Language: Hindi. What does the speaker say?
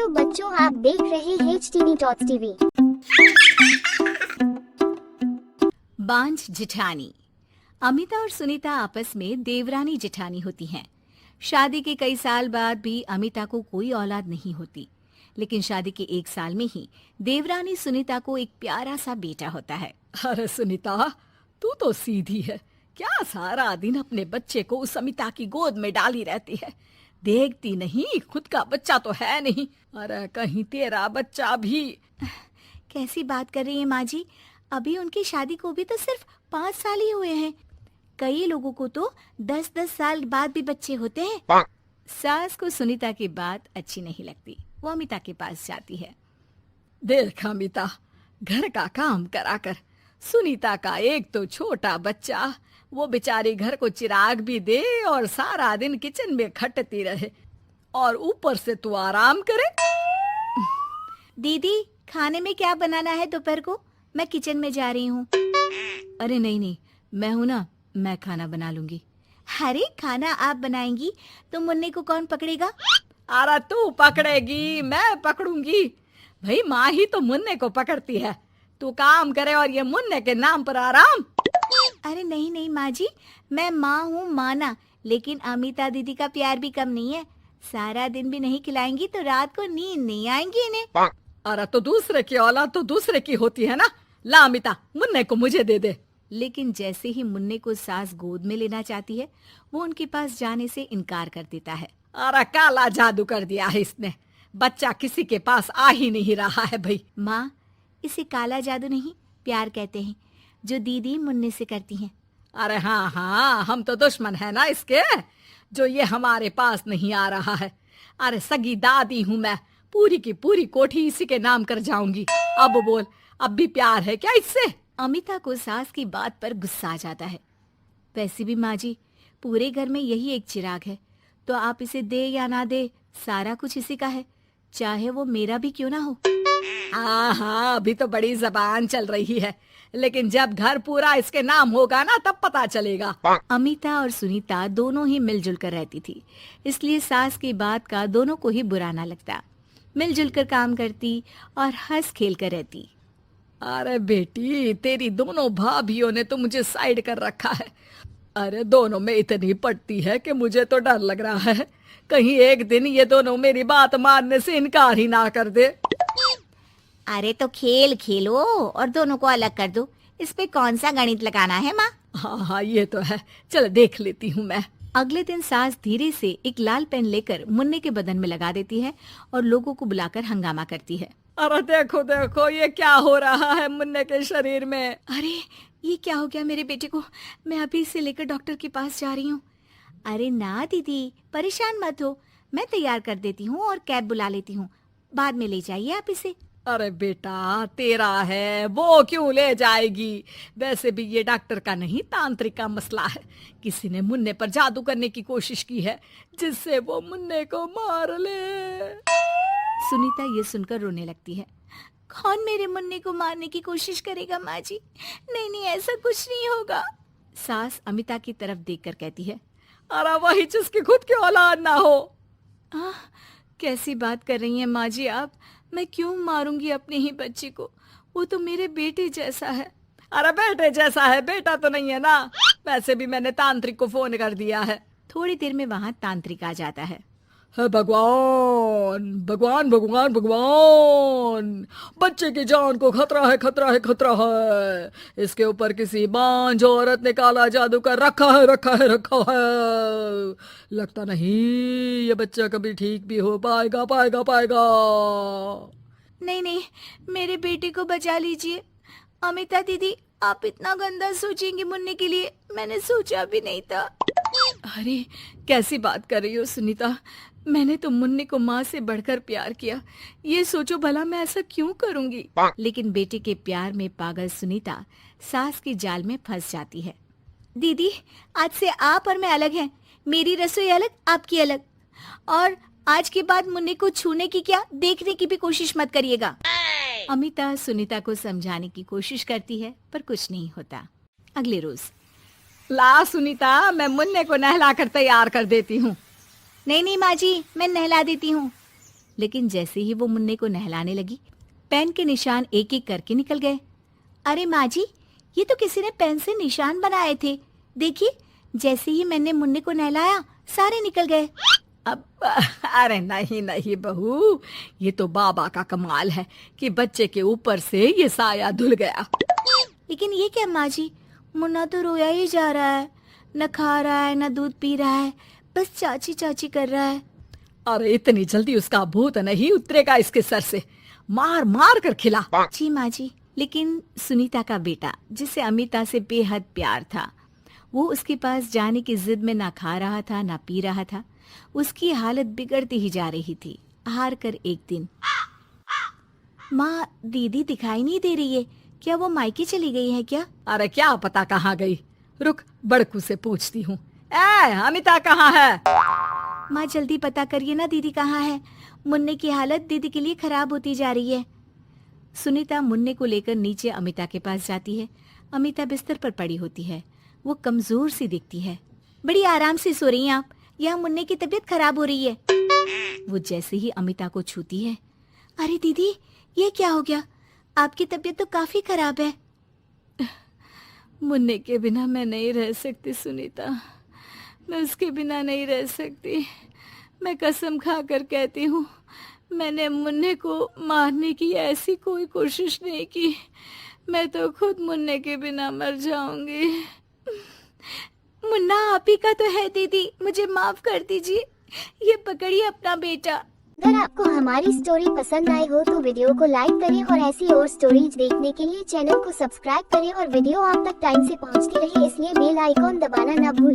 हेलो बच्चों, आप देख रहे हैं HTV Tots TV। बांझ जिठानी। अमिता और सुनीता आपस में देवरानी जिठानी होती हैं। शादी के कई साल बाद भी अमिता को कोई औलाद नहीं होती, लेकिन शादी के 1 साल में ही देवरानी सुनीता को एक प्यारा सा बेटा होता है। अरे सुनीता, तू तो सीधी है। क्या सारा दिन अपने बच्चे को उस अमिता की गोद में डाली रहती है? देखती नहीं, खुद का बच्चा तो है नहीं। अरे कहीं तेरा बच्चा भी। कैसी बात कर रही है माँ जी? अभी उनकी शादी को भी तो सिर्फ 5 साल ही हुए हैं। कई लोगों को तो 10-10 साल बाद भी बच्चे होते हैं। सास को सुनीता की बात अच्छी नहीं लगती। वो अमिता के पास जाती है। देख अमिता, घर का काम कराकर सुनीता का एक तो छोटा बच्चा, वो बेचारी घर को चिराग भी दे और सारा दिन किचन में खटती रहे, और ऊपर से तू आराम करे। दीदी, खाने में क्या बनाना है दोपहर को? मैं किचन में जा रही हूँ। अरे नहीं, मैं हूँ ना, मैं खाना बना लूंगी। अरे खाना आप बनाएंगी तो मुन्ने को कौन पकड़ेगा? अरे तू पकड़ेगी, मैं पकड़ूंगी। भाई माँ ही तो मुन्ने को पकड़ती है। तू काम करे और ये मुन्ने के नाम पर आराम। अरे नहीं माँ जी, मैं माँ हूँ माना, लेकिन अमिता दीदी का प्यार भी कम नहीं है। सारा दिन भी नहीं खिलाएंगी तो रात को नींद नहीं आएंगी इन्हें। अरे तो दूसरे की औलाद तो दूसरे की होती है ना। ला अमिता, मुन्ने को मुझे दे दे। लेकिन जैसे ही मुन्ने को सास गोद में लेना चाहती है, वो उनके पास जाने से इनकार कर देता है। अरे काला जादू कर दिया है इसने। बच्चा किसी के पास आ ही नहीं रहा है भाई। माँ, इसे काला जादू नहीं, प्यार कहते हैं, जो दीदी मुन्ने से करती हैं। अरे हाँ, हम तो दुश्मन है ना इसके, जो ये हमारे पास नहीं आ रहा है। अरे सगी दादी हूँ मैं, पूरी की पूरी कोठी इसी के नाम कर जाऊंगी। अब बोल, अब भी प्यार है क्या इससे? अमिता को सास की बात पर गुस्सा आ जाता है। वैसे भी माँ जी, पूरे घर में यही एक चिराग है, तो आप इसे दे या ना दे, सारा कुछ इसी का है, चाहे वो मेरा भी क्यों ना हो। हाँ, अभी तो बड़ी जबान चल रही है, लेकिन जब घर पूरा इसके नाम होगा ना, तब पता चलेगा। अमिता और सुनीता दोनों ही मिलजुल कर रहती थी, इसलिए सास की बात का दोनों को ही बुरा ना लगता। मिलजुल कर काम करती और हंस खेल कर रहती। अरे बेटी, तेरी दोनों भाभियों ने तो मुझे साइड कर रखा है। अरे दोनों में इतनी पड़ती है कि मुझे तो डर लग रहा है, कहीं एक दिन ये दोनों मेरी बात मानने से इनकार ही ना कर दे। अरे तो खेल खेलो और दोनों को अलग कर दो, इस पे कौन सा गणित लगाना है माँ? हाँ, ये तो है। चल देख लेती हूँ मैं। अगले दिन सास धीरे से एक लाल पेन लेकर मुन्ने के बदन में लगा देती है और लोगों को बुलाकर हंगामा करती है। अरे देखो देखो, ये क्या हो रहा है मुन्ने के शरीर में? अरे ये क्या हो गया मेरे बेटे को? मैं अभी इसे लेकर डॉक्टर के पास जा रही हूँ। अरे ना दीदी, परेशान मत हो, मैं तैयार कर देती हूँ और कैब बुला लेती हूँ, बाद में ले जाइए आप इसे। अरे बेटा, तेरा है, वो क्यों ले जाएगी? वैसे भी ये डॉक्टर का नहीं, तांत्रिक का मसला है। किसी ने मुन्ने पर जादू करने की कोशिश की है, जिससे वो मुन्ने को मार ले। सुनीता ये सुनकर रोने लगती है। कौन मेरे मुन्ने को मारने की कोशिश करेगा माँ जी? नहीं, ऐसा कुछ नहीं होगा। सास अमिता की तरफ देखकर कहती है। अरे वही जिसकी खुद की औलाद ना हो। कैसी बात कर रही हैं माँ जी आप? मैं क्यों मारूंगी अपने ही बच्चे को? वो तो मेरे बेटे जैसा है। अरे बेटे जैसा है, बेटा तो नहीं है ना। वैसे भी मैंने तांत्रिक को फोन कर दिया है। थोड़ी देर में वहाँ तांत्रिक आ जाता है। भगवान भगवान भगवान भगवान, बच्चे की जान को खतरा है, खतरा है, खतरा है। इसके ऊपर किसी बांझ औरत ने काला जादू कर रखा है, रखा है, रखा है। लगता नहीं ये बच्चा कभी ठीक भी हो पाएगा, पाएगा। नहीं, मेरे बेटे को बचा लीजिए। अमिता दीदी, आप इतना गंदा सोचेंगी मुन्ने के लिए, मैंने सोचा भी नहीं था। अरे कैसी बात कर रही हो सुनीता? मैंने तो मुन्ने को माँ से बढ़कर प्यार किया, ये सोचो भला मैं ऐसा क्यों करूंगी? लेकिन बेटे के प्यार में पागल सुनीता सास की जाल में फंस जाती है। दीदी, आज से आप और मैं अलग हैं, मेरी रसोई अलग, आपकी अलग, और आज के बाद मुन्ने को छूने की क्या, देखने की भी कोशिश मत करिएगा। अमिता सुनीता को समझाने की कोशिश करती है, पर कुछ नहीं होता। अगले रोज। ला सुनीता, मैं मुन्ने को नहला कर तैयार कर देती हूँ। नहीं माँ जी, मैं नहला देती हूँ। लेकिन जैसे ही वो मुन्ने को नहलाने लगी, पेन के निशान एक एक करके निकल गए। अरे माँ जी, ये तो किसी ने पेन से निशान बनाए थे। देखिए, जैसे ही मैंने मुन्ने को नहलाया सारे निकल गए। अब अरे नहीं नहीं बहू, ये तो बाबा का कमाल है कि बच्चे के ऊपर से ये साया धुल गया। लेकिन ये क्या माँ जी, मुन्ना तो रोया ही जा रहा है, न खा रहा है न दूध पी रहा है, बस चाची चाची कर रहा है। अरे इतनी जल्दी उसका भूत नहीं उतरेगा इसके सर से, मार मार कर खिला। जी माँ जी। लेकिन सुनीता का बेटा, जिसे अमिता से बेहद प्यार था, वो उसके पास जाने की जिद में ना खा रहा था ना पी रहा था। उसकी हालत बिगड़ती ही जा रही थी। हार कर एक दिन, माँ दीदी दिखाई नहीं दे रही है, क्या वो मायके चली गई है क्या? अरे क्या पता कहाँ गई, रुक बड़कू से पूछती हूँ। ए अमिता कहाँ है? माँ जल्दी पता करिए ना, दीदी कहाँ है? मुन्ने की हालत दीदी के लिए खराब होती जा रही है। सुनीता मुन्ने को लेकर नीचे अमिता के पास जाती है। अमिता बिस्तर पर पड़ी होती है। वो कमजोर सी दिखती है। बड़ी आराम से सो रही हैं आप, यहाँ मुन्ने की तबीयत खराब हो रही है। वो जैसे ही अमिता को छूती है, अरे दीदी ये क्या हो गया? आपकी तबीयत तो काफी खराब है। मुन्ने के बिना मैं नहीं रह सकती सुनीता, मैं उसके बिना नहीं रह सकती। मैं कसम खा कर कहती हूँ, मैंने मुन्ने को मारने की ऐसी कोई कोशिश नहीं की। मैं तो खुद मुन्ने के बिना मर जाऊंगी। मुन्ना आप ही का तो है दीदी, मुझे माफ कर दीजिए। ये पकड़िए अपना बेटा। अगर आपको हमारी स्टोरी पसंद आई हो तो वीडियो को लाइक करें और ऐसी और स्टोरीज देखने के लिए चैनल को सब्सक्राइब करें और वीडियो आप तक टाइम से पहुंचती रहे इसलिए बेल आइकॉन दबाना ना भूलें।